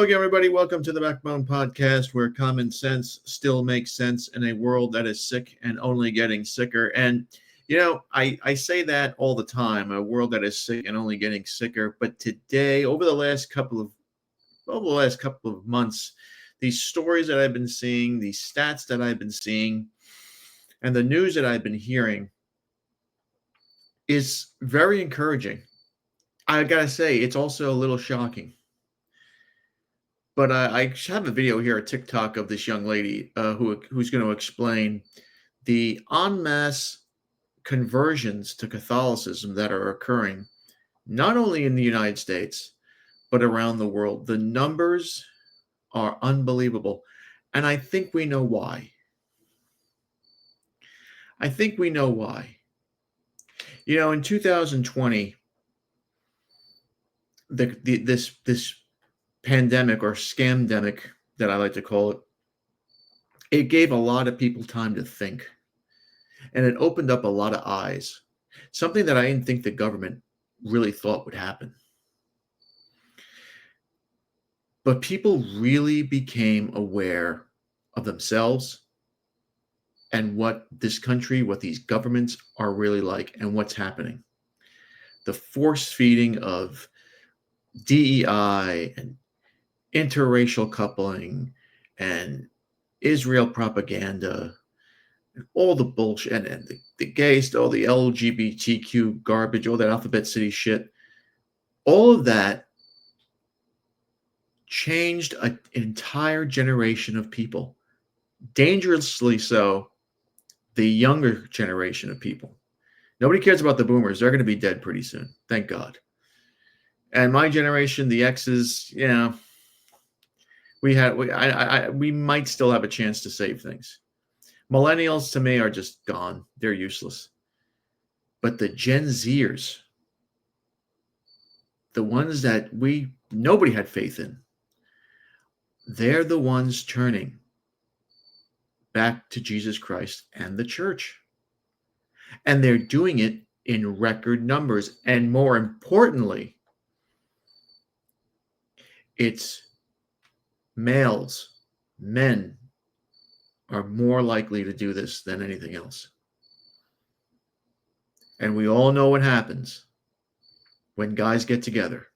again, everybody. Welcome to the Backbone Podcast, where common sense still makes sense in a world that is sick and only getting sicker. And, I say that all the time, a world that is sick and only getting sicker. But today, over the last couple of months, these stories that I've been seeing, these stats that I've been seeing, and the news that I've been hearing is very encouraging. I gotta say, it's also a little shocking. But I have a video here, a TikTok of this young lady who's going to explain the en masse conversions to Catholicism that are occurring, not only in the United States, but around the world. The numbers are unbelievable. And I think we know why. In 2020, this pandemic or scamdemic that I like to call it, it gave a lot of people time to think, and it opened up a lot of eyes, something that I didn't think the government really thought would happen. But people really became aware of themselves and what this country, what these governments are really like, and what's happening. The force feeding of DEI and interracial coupling and Israel propaganda, and all the bullshit, and the gays, all the LGBTQ garbage, all that Alphabet City shit, all of that changed an entire generation of people. Dangerously so, the younger generation of people. Nobody cares about the boomers. They're going to be dead pretty soon. Thank God. And my generation, the X's, we might still have a chance to save things. Millennials, to me, are just gone. They're useless. But the Gen Zers, the ones that nobody had faith in, they're the ones turning back to Jesus Christ and the church. And they're doing it in record numbers. And more importantly, it's males, men are more likely to do this than anything else. And we all know what happens when guys get together.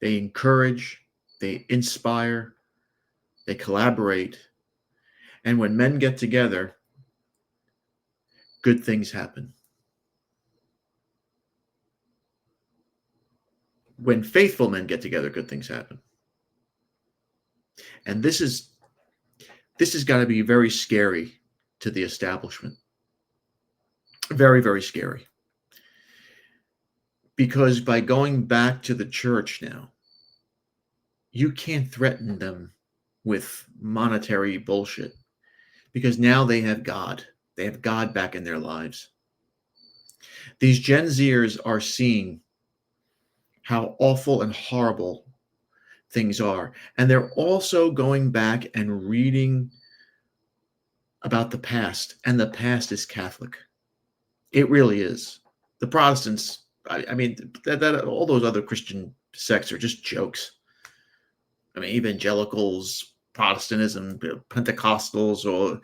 They encourage, they inspire, they collaborate. And when men get together, good things happen. When faithful men get together, good things happen. And this has got to be very scary to the establishment. Very, very scary. Because by going back to the church now, you can't threaten them with monetary bullshit. Because now they have God. They have God back in their lives. These Gen Zers are seeing how awful and horrible things are. And they're also going back and reading about the past. And the past is Catholic. It really is. The Protestants, I mean, that all those other Christian sects are just jokes. I mean, evangelicals, Protestantism, Pentecostals, or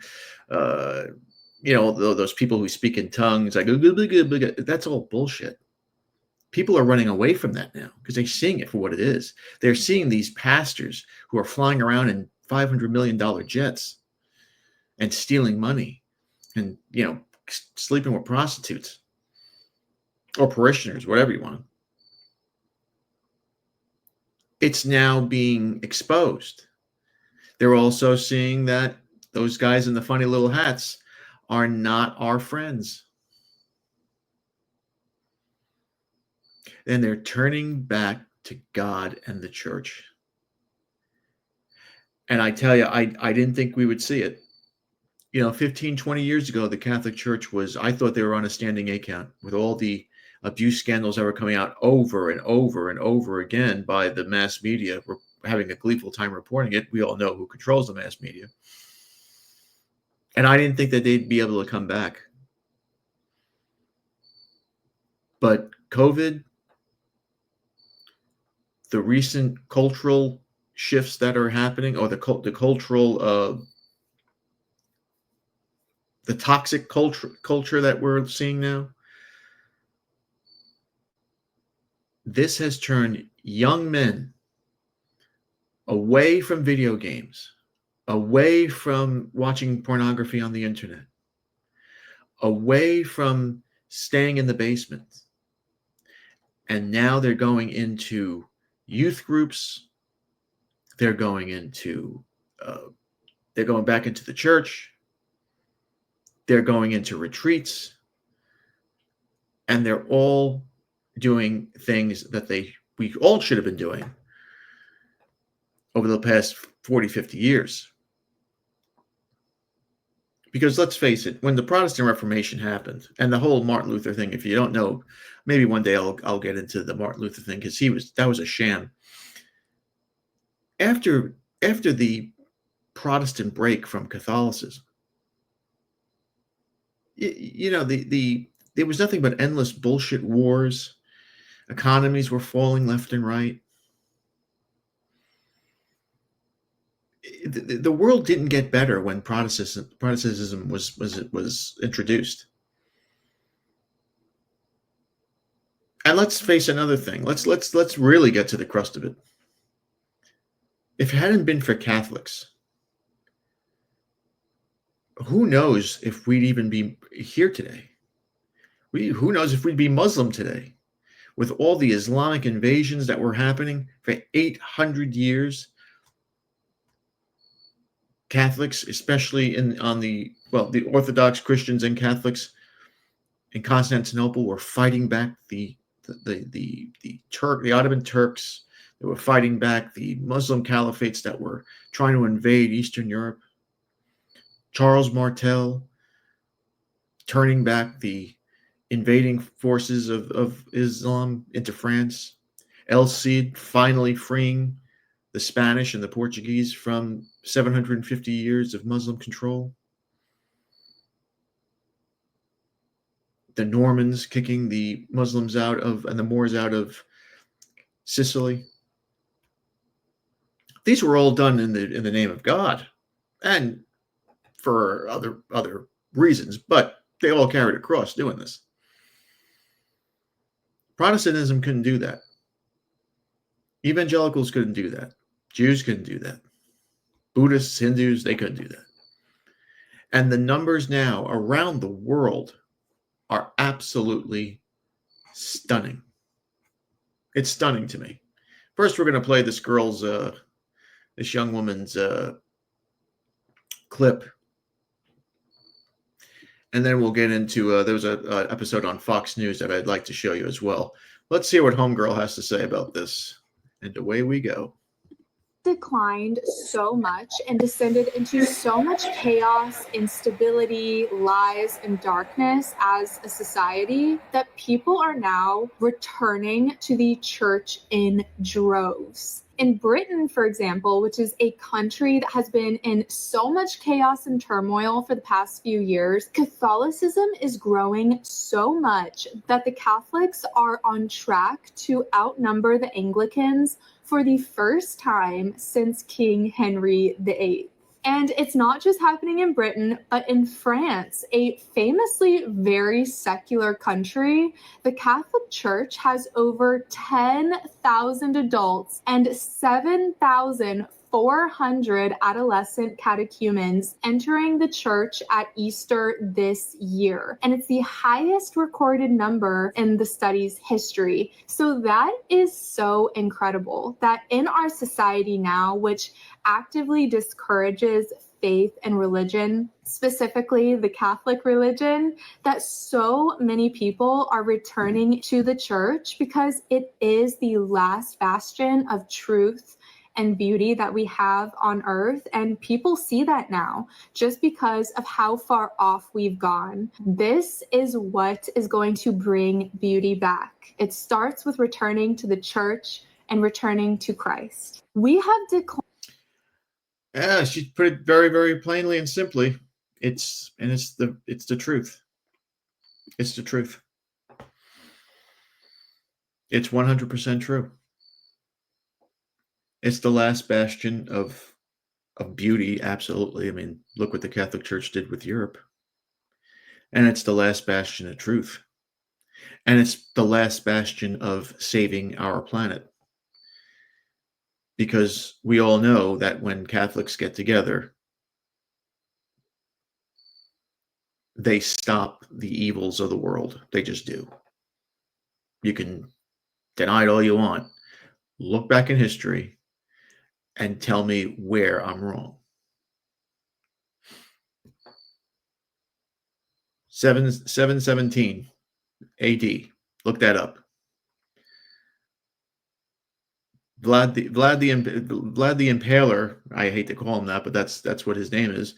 those people who speak in tongues, like that's all bullshit. People are running away from that now because they're seeing it for what it is. They're seeing these pastors who are flying around in $500 million jets and stealing money and, sleeping with prostitutes or parishioners, whatever you want. It's now being exposed. They're also seeing that those guys in the funny little hats are not our friends. And they're turning back to God and the church. And I tell you, I didn't think we would see it. 15, 20 years ago, the Catholic Church I thought they were on a standing A count with all the abuse scandals that were coming out over and over and over again by the mass media. We're having a gleeful time reporting it. We all know who controls the mass media. And I didn't think that they'd be able to come back. But COVID, the recent cultural shifts that are happening, or the cultural, the toxic culture that we're seeing now, this has turned young men away from video games, away from watching pornography on the internet, away from staying in the basement. And now they're going into youth groups. They're going into, they're going back into the church. They're going into retreats. And they're all doing things that we all should have been doing over the past 40, 50 years. Because let's face it, when the Protestant Reformation happened, and the whole Martin Luther thing, if you don't know, maybe one day I'll get into the Martin Luther thing, because that was a sham. After the Protestant break from Catholicism, there was nothing but endless bullshit wars. Economies were falling left and right. The world didn't get better when Protestantism was introduced. And let's face another thing. Let's really get to the crust of it. If it hadn't been for Catholics, who knows if we'd even be here today? Who knows if we'd be Muslim today? With all the Islamic invasions that were happening for 800 years, Catholics, especially the Orthodox Christians and Catholics in Constantinople, were fighting back the Ottoman Turks. They were fighting back the Muslim caliphates that were trying to invade Eastern Europe. Charles Martel turning back the invading forces of Islam into France. El Cid finally freeing the Spanish and the Portuguese from 750 years of Muslim control. The Normans kicking the Muslims and the Moors out of Sicily. These were all done in the name of God, and for other reasons, but they all carried a cross doing this. Protestantism couldn't do that. Evangelicals couldn't do that. Jews couldn't do that. Buddhists, Hindus, they couldn't do that. And the numbers now around the world are absolutely stunning. It's stunning to me. First, we're going to play this young woman's clip. And then we'll get into, there was an episode on Fox News that I'd like to show you as well. Let's hear what Homegirl has to say about this. And away we go. Declined so much and descended into so much chaos, instability, lies, and darkness as a society that people are now returning to the church in droves. In Britain, for example, which is a country that has been in so much chaos and turmoil for the past few years, Catholicism is growing so much that the Catholics are on track to outnumber the Anglicans for the first time since King Henry VIII. And it's not just happening in Britain, but in France, a famously very secular country. The Catholic Church has over 10,000 adults and 7,400 adolescent catechumens entering the church at Easter this year. And it's the highest recorded number in the study's history. So that is so incredible that in our society now, which actively discourages faith and religion, specifically the Catholic religion, that so many people are returning to the church because it is the last bastion of truth and beauty that we have on earth. And people see that now just because of how far off we've gone. This is what is going to bring beauty back. It starts with returning to the church and returning to Christ. We have declined. Yeah, she put it very, very plainly and simply. It's the truth. It's the truth. It's 100% true. It's the last bastion of beauty, absolutely. I mean, look what the Catholic Church did with Europe. And it's the last bastion of truth. And it's the last bastion of saving our planet. Because we all know that when Catholics get together, they stop the evils of the world. They just do. You can deny it all you want. Look back in history and tell me where I'm wrong. 717 AD. Look that up. Vlad the Impaler. I hate to call him that, but that's what his name is.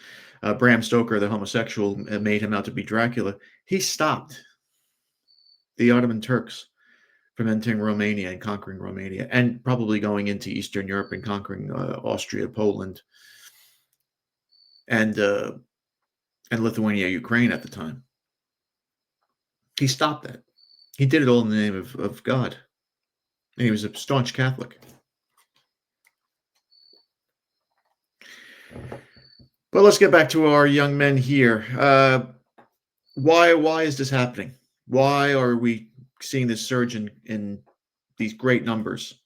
Bram Stoker, the homosexual, made him out to be Dracula. He stopped the Ottoman Turks from entering Romania and conquering Romania, and probably going into Eastern Europe and conquering Austria, Poland, and Lithuania, Ukraine at the time. He stopped that. He did it all in the name of God, and he was a staunch Catholic. But let's get back to our young men here. Why is this happening? Why are we seeing this surge in these great numbers?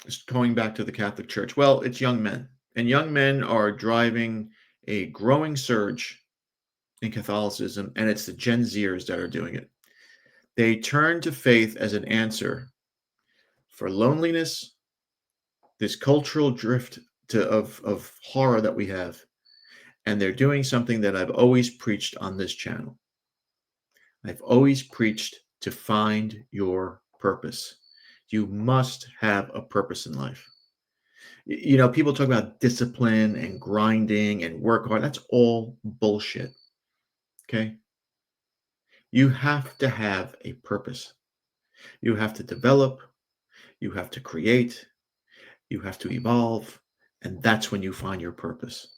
Just going back to the Catholic Church. Well, it's young men. And young men are driving a growing surge in Catholicism, and it's the Gen Zers that are doing it. They turn to faith as an answer for loneliness, this cultural drift of horror that we have. And they're doing something that I've always preached on this channel. I've always preached to find your purpose. You must have a purpose in life. You know, people talk about discipline and grinding and work hard. That's all bullshit. Okay? You have to have a purpose. You have to develop. You have to create. You have to evolve. And that's when you find your purpose.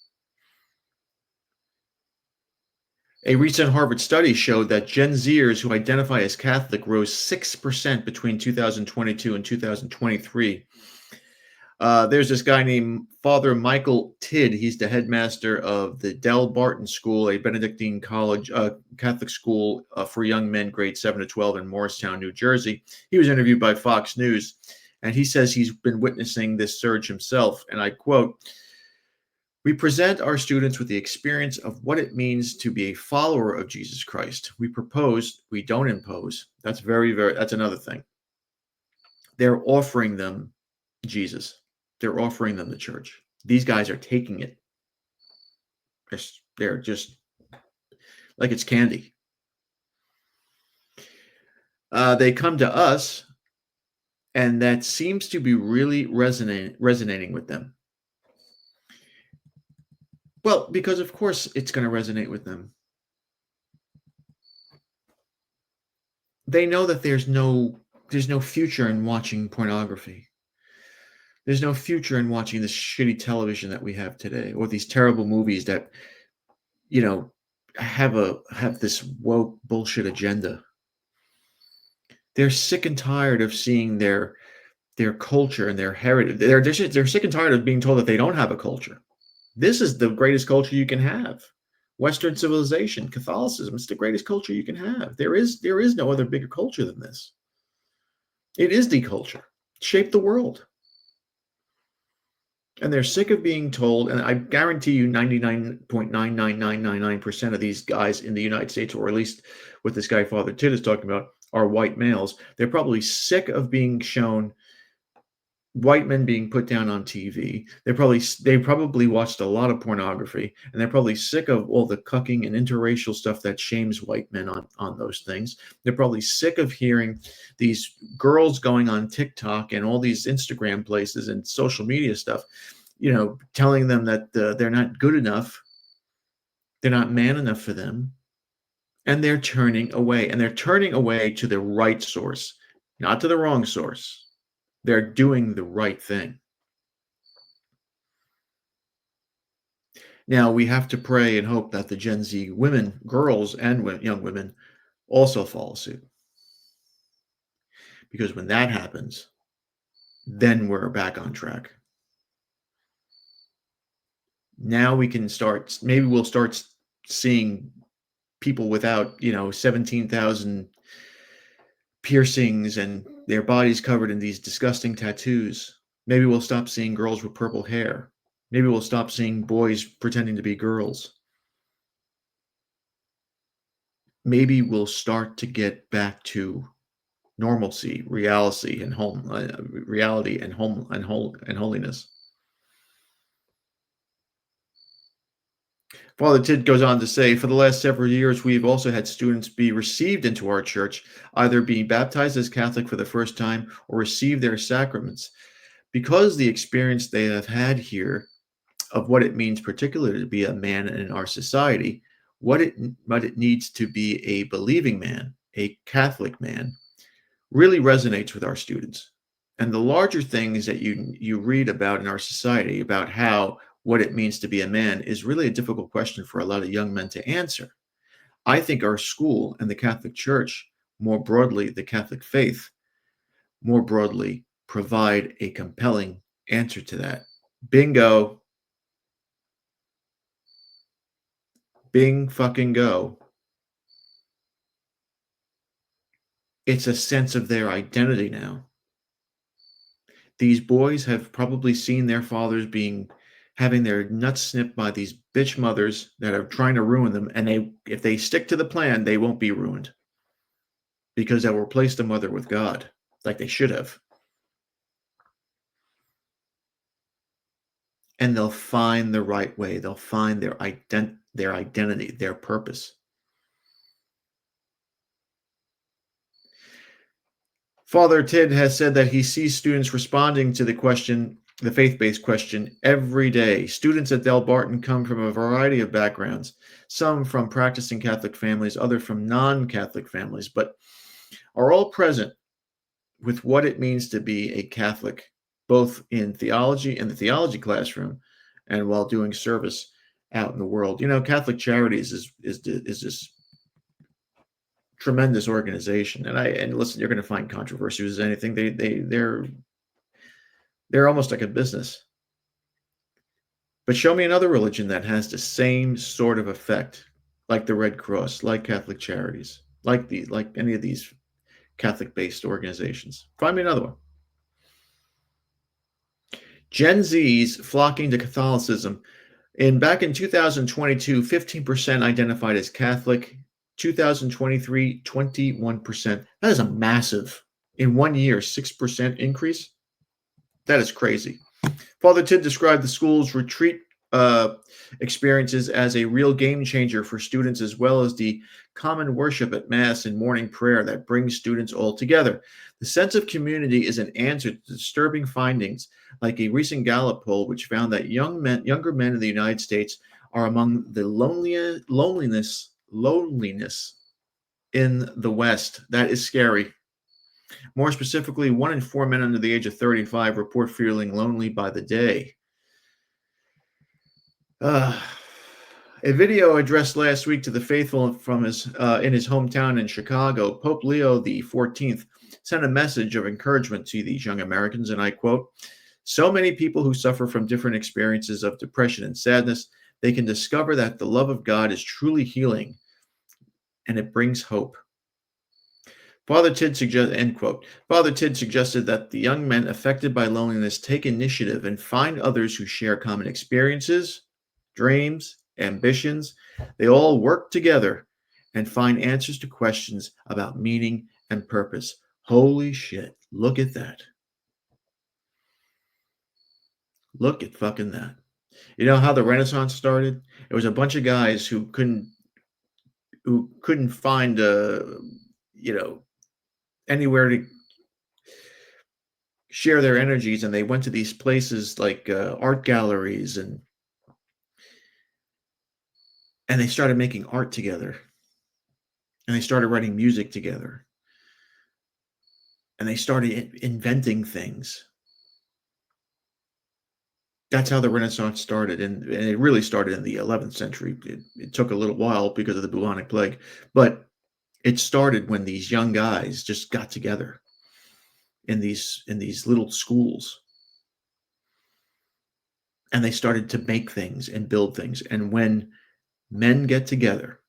A recent Harvard study showed that Gen Zers who identify as Catholic rose 6% between 2022 and 2023. There's this guy named Father Michael Tidd. He's the headmaster of the Del Barton School, a Benedictine college, Catholic school for young men, grades 7 to 12 in Morristown, New Jersey. He was interviewed by Fox News, and he says he's been witnessing this surge himself. And I quote, "We present our students with the experience of what it means to be a follower of Jesus Christ. We propose, we don't impose." That's that's another thing. They're offering them Jesus. They're offering them the church. These guys are taking it. They're just like it's candy. They come to us, and that seems to be really resonating with them. Well, because of course it's going to resonate with them. They know that there's no future in watching pornography. There's no future in watching this shitty television that we have today, or these terrible movies that, you know, have this woke bullshit agenda. They're sick and tired of seeing their culture and their heritage. They're sick and tired of being told that they don't have a culture. This is the greatest culture you can have. Western civilization, Catholicism, it's the greatest culture you can have. There is no other bigger culture than this. It is the culture. It shaped the world. And they're sick of being told, and I guarantee you 99.99999% of these guys in the United States, or at least what this guy Father Tidd is talking about, are white males. They're probably sick of being shown white men being put down on TV. They probably watched a lot of pornography, and they're probably sick of all the cucking and interracial stuff that shames white men on those things. They're probably sick of hearing these girls going on TikTok and all these Instagram places and social media stuff, you know, telling them that they're not good enough, they're not man enough for them, and they're turning away. And they're turning away to the right source, not to the wrong source. They're doing the right thing. Now, we have to pray and hope that the Gen Z women, girls, and young women also follow suit. Because when that happens, then we're back on track. Now we can start, maybe we'll start seeing people without, 17,000 piercings and their bodies covered in these disgusting tattoos. Maybe we'll stop seeing girls with purple hair. Maybe we'll stop seeing boys pretending to be girls. Maybe we'll start to get back to normalcy, reality, and holiness. Father Tid goes on to say, for the last several years, we've also had students be received into our church, either being baptized as Catholic for the first time or receive their sacraments. Because the experience they have had here of what it means, particularly to be a man in our society, what it needs to be a believing man, a Catholic man, really resonates with our students. And the larger things that you read about in our society about how what it means to be a man is really a difficult question for a lot of young men to answer. I think our school and the Catholic Church, more broadly, the Catholic faith, more broadly, provide a compelling answer to that. Bingo. Bing fucking go. It's a sense of their identity now. These boys have probably seen their fathers having their nuts snipped by these bitch mothers that are trying to ruin them, and if they stick to the plan, they won't be ruined because they'll replace the mother with God, like they should have. And they'll find the right way. They'll find their identity, their purpose. Father Tid has said that he sees students responding to the faith-based question, every day. Students at Del Barton come from a variety of backgrounds, some from practicing Catholic families, others from non-Catholic families, but are all present with what it means to be a Catholic, both in theology and the theology classroom and while doing service out in the world. Catholic Charities is this tremendous organization, and listen, you're going to find controversy with anything. They're almost like a business. But show me another religion that has the same sort of effect, like the Red Cross, like Catholic Charities, like any of these Catholic-based organizations. Find me another one. Gen Zs flocking to Catholicism. Back in 2022, 15% identified as Catholic. 2023, 21%. That is a massive, in 1 year, 6% increase. That is crazy. Father Tid described the school's retreat experiences as a real game changer for students, as well as the common worship at Mass and morning prayer that brings students all together. The sense of community is an answer to disturbing findings, like a recent Gallup poll, which found that younger men in the United States are among the loneliness in the West. That is scary. More specifically, 1 in 4 men under the age of 35 report feeling lonely by the day. A video addressed last week to the faithful from in his hometown in Chicago, Pope Leo XIV sent a message of encouragement to these young Americans, and I quote, "So many people who suffer from different experiences of depression and sadness, they can discover that the love of God is truly healing, and it brings hope." End quote. Father Tid suggested that the young men affected by loneliness take initiative and find others who share common experiences, dreams, ambitions. They all work together and find answers to questions about meaning and purpose. Holy shit. Look at that. Look at fucking that. You know how the Renaissance started? It was a bunch of guys who couldn't find anywhere to share their energies, and they went to these places like art galleries, and they started making art together, and they started writing music together, and they started inventing things. That's how the Renaissance started, and it really started in the 11th century. It took a little while because of the bubonic plague, but it started when these young guys just got together in these little schools, and they started to make things and build things. And when men get together,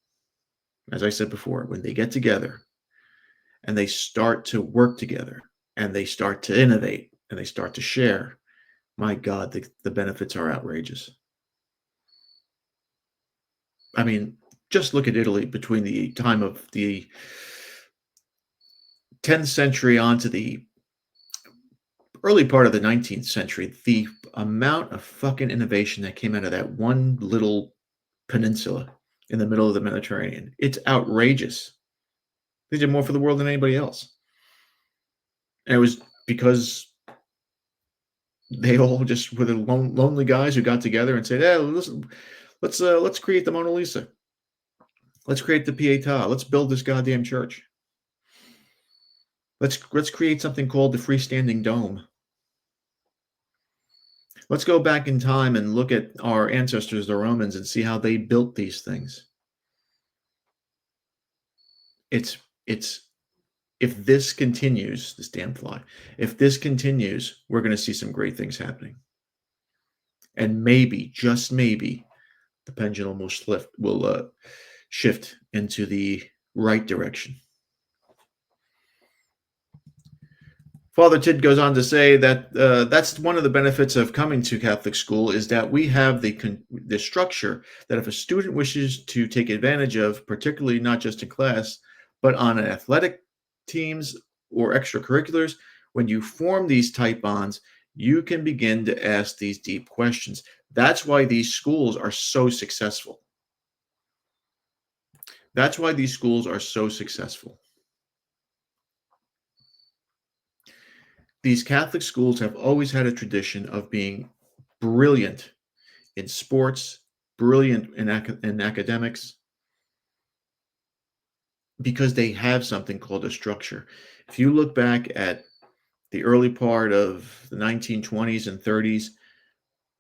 as I said before, when they get together and they start to work together and they start to innovate and they start to share, my God, the benefits are outrageous. I mean, just look at Italy between the time of the 10th century on to the early part of the 19th century. The amount of fucking innovation that came out of that one little peninsula in the middle of the Mediterranean, it's outrageous. They did more for the world than anybody else. And it was because they all just were the lonely guys who got together and said, "Hey, listen, let's create the Mona Lisa. Let's create the Pietà. Let's build this goddamn church. Let's create something called the freestanding dome. Let's go back in time and look at our ancestors, the Romans, and see how they built these things." It's if this continues, this damn fly, if this continues, we're going to see some great things happening. And maybe, just maybe, the pendulum will shift into the right direction. Father Tid goes on to say that that's one of the benefits of coming to Catholic school, is that we have the structure that if a student wishes to take advantage of, particularly not just in class, but on athletic teams or extracurriculars, when you form these tight bonds, you can begin to ask these deep questions. That's why these schools are so successful. That's why these schools are so successful. These Catholic schools have always had a tradition of being brilliant in sports, brilliant in academics, because they have something called a structure. If you look back at the early part of the 1920s and 30s,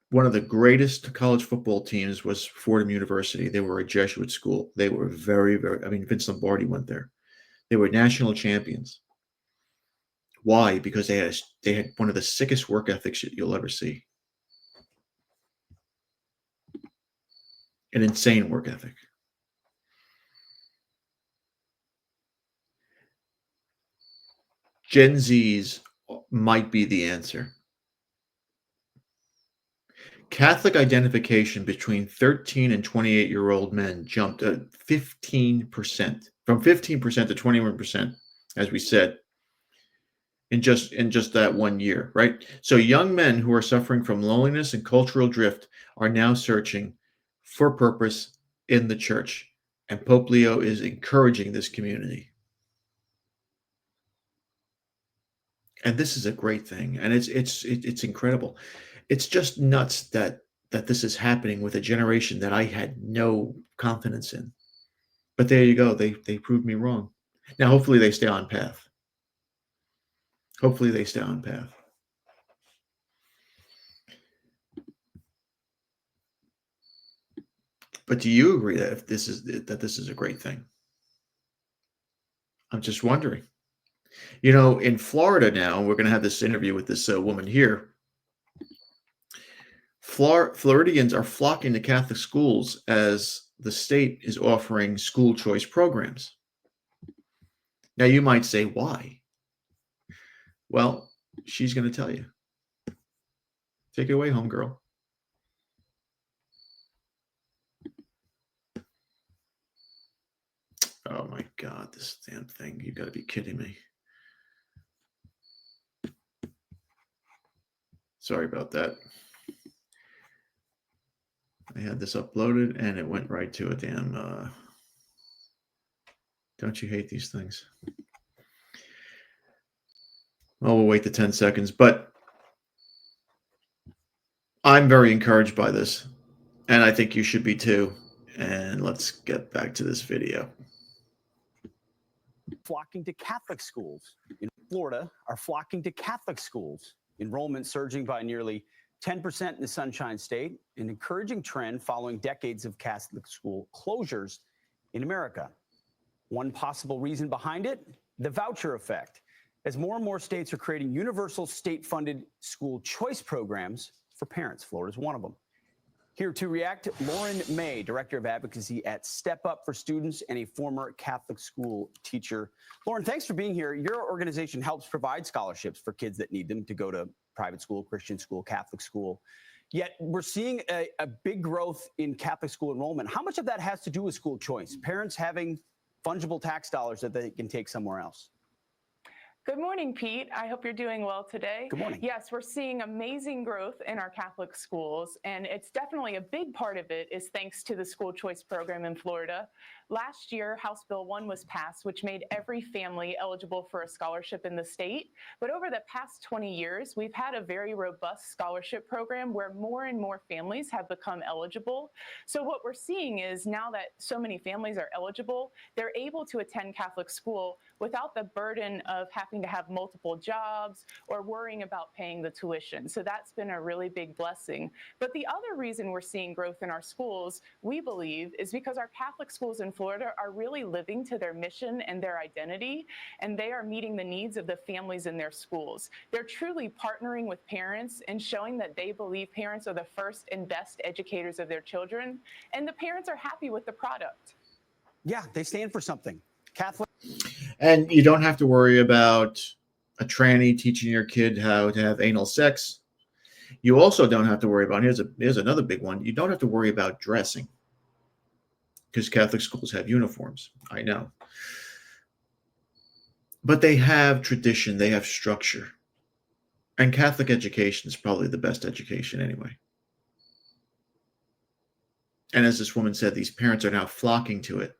one of the greatest college football teams was Fordham University. They were a Jesuit school. They were very, very, I mean, Vince Lombardi went there. They were national champions. Why? Because they had one of the sickest work ethics you'll ever see. An insane work ethic. Gen Zs might be the answer. Catholic identification between 13 and 28-year-old men jumped 15%, from 15% to 21%, as we said, in just that 1 year, right? So young men who are suffering from loneliness and cultural drift are now searching for purpose in the church, and Pope Leo is encouraging this community. And this is a great thing, and it's incredible. It's just nuts that this is happening with a generation that I had no confidence in. But there you go. They proved me wrong. Now, hopefully they stay on path. Hopefully they stay on path. But do you agree that this is a great thing? I'm just wondering. You know, in Florida now, we're going to have this interview with this woman here. Floridians are flocking to Catholic schools as the state is offering school choice programs. Now, you might say, why? Well, she's going to tell you. Take it away, homegirl. Oh my God, this damn thing. You got to be kidding me. Sorry about that. I had this uploaded and it went right to a damn... Don't you hate these things? Well, we'll wait the 10 seconds, but I'm very encouraged by this, and I think you should be too. And let's get back to this video. Flocking to Catholic schools in Florida are flocking to Catholic schools. Enrollment surging by nearly 10% in the Sunshine State, an encouraging trend following decades of Catholic school closures in America. One possible reason behind it, the voucher effect. as more and more states are creating universal state-funded school choice programs for parents. Florida's one of them. Here to react, Lauren May, Director of Advocacy at Step Up for Students and a former Catholic school teacher. Lauren, thanks for being here. Your organization helps provide scholarships for kids that need them to go to private school, Christian school, Catholic school. Yet we're seeing a big growth in Catholic school enrollment. How much of that has to do with school choice? Parents having fungible tax dollars that they can take somewhere else? Good morning, Pete. I hope you're doing well today. Good morning. Yes, we're seeing amazing growth in our Catholic schools, and it's definitely a big part of it is thanks to the school choice program in Florida. Last year, House Bill 1 was passed, which made every family eligible for a scholarship in the state. But over the past 20 years, we've had a very robust scholarship program where more and more families have become eligible. So what we're seeing is now that so many families are eligible, they're able to attend Catholic school without the burden of having to have multiple jobs or worrying about paying the tuition. So that's been a really big blessing. But the other reason we're seeing growth in our schools, we believe, is because our Catholic schools in Florida are really living to their mission and their identity, and they are meeting the needs of the families in their schools. They're truly partnering with parents and showing that they believe parents are the first and best educators of their children, and the parents are happy with the product. Yeah, they stand for something. Catholic. And you don't have to worry about a tranny teaching your kid how to have anal sex. You also don't have to worry about, here's another big one, you don't have to worry about dressing because Catholic schools have uniforms. I know. But they have tradition, they have structure. And Catholic education is probably the best education anyway. And as this woman said, these parents are now flocking to it.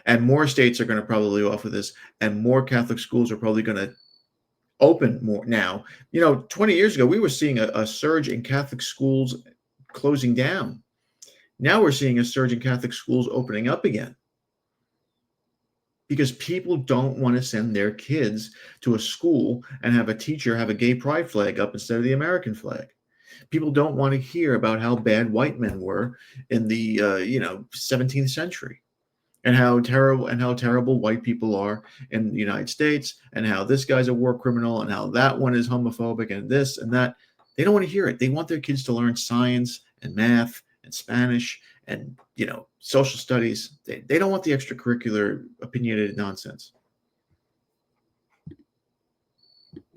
And more states are going to probably offer this, and more Catholic schools are probably going to open more now. 20 years ago, we were seeing a surge in Catholic schools closing down. Now we're seeing a surge in Catholic schools opening up again because people don't want to send their kids to a school and have a teacher have a gay pride flag up instead of the American flag. People don't want to hear about how bad white men were in the 17th century. And how terrible white people are in the United States, and how this guy's a war criminal, and how that one is homophobic, and this and that. They don't want to hear it. They want their kids to learn science and math and Spanish and social studies. They don't want the extracurricular opinionated nonsense.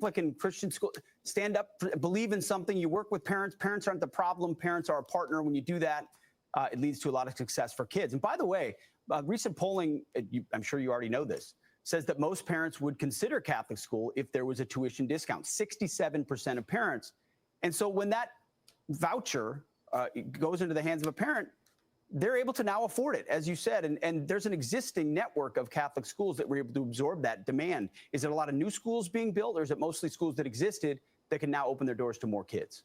Like in Christian school, stand up, believe in something. You work with parents. Parents aren't the problem. Parents are a partner. When you do that, it leads to a lot of success for kids. And by the way, recent polling, I'm sure you already know this, says that most parents would consider Catholic school if there was a tuition discount, 67% of parents. And so when that voucher goes into the hands of a parent, they're able to now afford it, as you said. And there's an existing network of Catholic schools that were able to absorb that demand. Is it a lot of new schools being built, or is it mostly schools that existed that can now open their doors to more kids?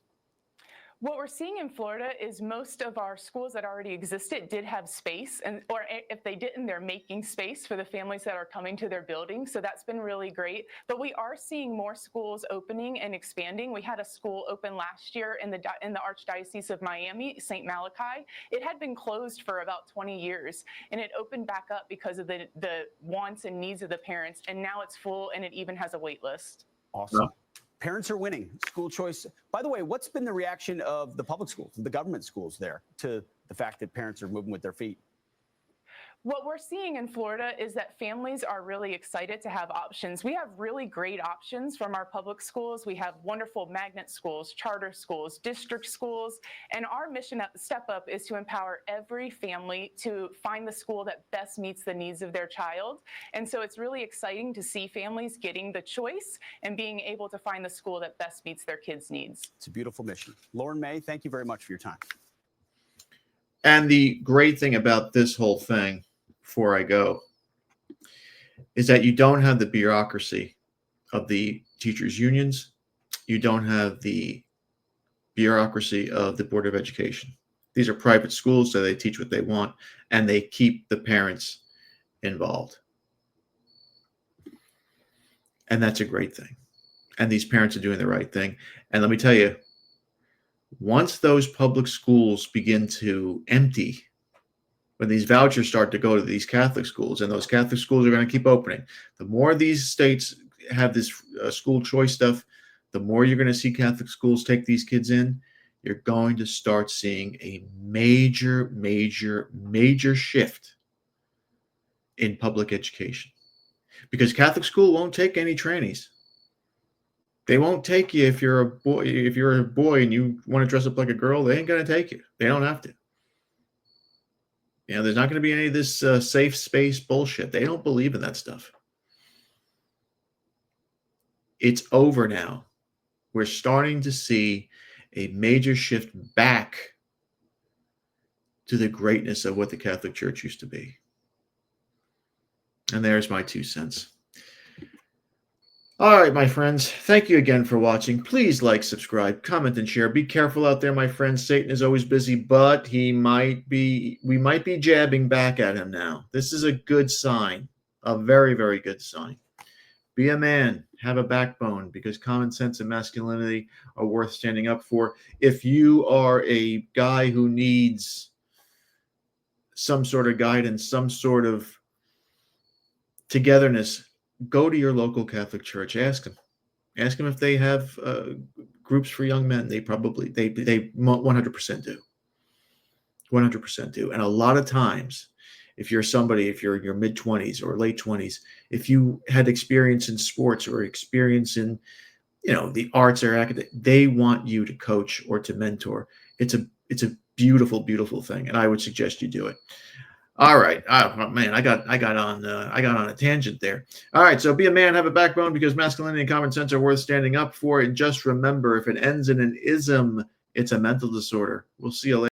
What we're seeing in Florida is most of our schools that already existed did have space, or if they didn't, they're making space for the families that are coming to their building. So that's been really great. But we are seeing more schools opening and expanding. We had a school open last year in the Archdiocese of Miami, St. Malachi. It had been closed for about 20 years, and it opened back up because of the wants and needs of the parents. And now it's full, and it even has a wait list. Awesome. Parents are winning. School choice. By the way, what's been the reaction of the public schools, the government schools there, to the fact that parents are moving with their feet? What we're seeing in Florida is that families are really excited to have options. We have really great options from our public schools. We have wonderful magnet schools, charter schools, district schools, and our mission at Step Up is to empower every family to find the school that best meets the needs of their child. And so it's really exciting to see families getting the choice and being able to find the school that best meets their kids' needs. It's a beautiful mission. Lauren May, thank you very much for your time. And the great thing about this whole thing, before I go, is that you don't have the bureaucracy of the teachers' unions. You don't have the bureaucracy of the Board of Education. These are private schools, so they teach what they want, and they keep the parents involved. And that's a great thing. And these parents are doing the right thing. And let me tell you, once those public schools begin to empty, when these vouchers start to go to these Catholic schools, and those Catholic schools are going to keep opening, the more these states have this school choice stuff, the more you're going to see Catholic schools take these kids in, you're going to start seeing a major, major, major shift in public education. Because Catholic school won't take any trannies. They won't take you if you're a boy. If you're a boy and you want to dress up like a girl, they ain't going to take you. They don't have to. You know, there's not going to be any of this safe space bullshit. They don't believe in that stuff. It's over now. We're starting to see a major shift back to the greatness of what the Catholic Church used to be. And there's my 2 cents. All right, my friends, thank you again for watching. Please like, subscribe, comment, and share. Be careful out there, my friends. Satan is always busy, but we might be jabbing back at him now. This is a good sign, a very, very good sign. Be a man, have a backbone, because common sense and masculinity are worth standing up for. If you are a guy who needs some sort of guidance, some sort of togetherness, go to your local Catholic church. Ask them if they have groups for young men. They 100% do. 100% do. And a lot of times, if you're in your mid-20s or late 20s, if you had experience in sports or experience in, the arts or academic, they want you to coach or to mentor. It's a beautiful, beautiful thing, and I would suggest you do it. All right. Oh, man, I got on a tangent there. All right. So be a man, have a backbone, because masculinity and common sense are worth standing up for. And just remember, if it ends in an ism, it's a mental disorder. We'll see you later.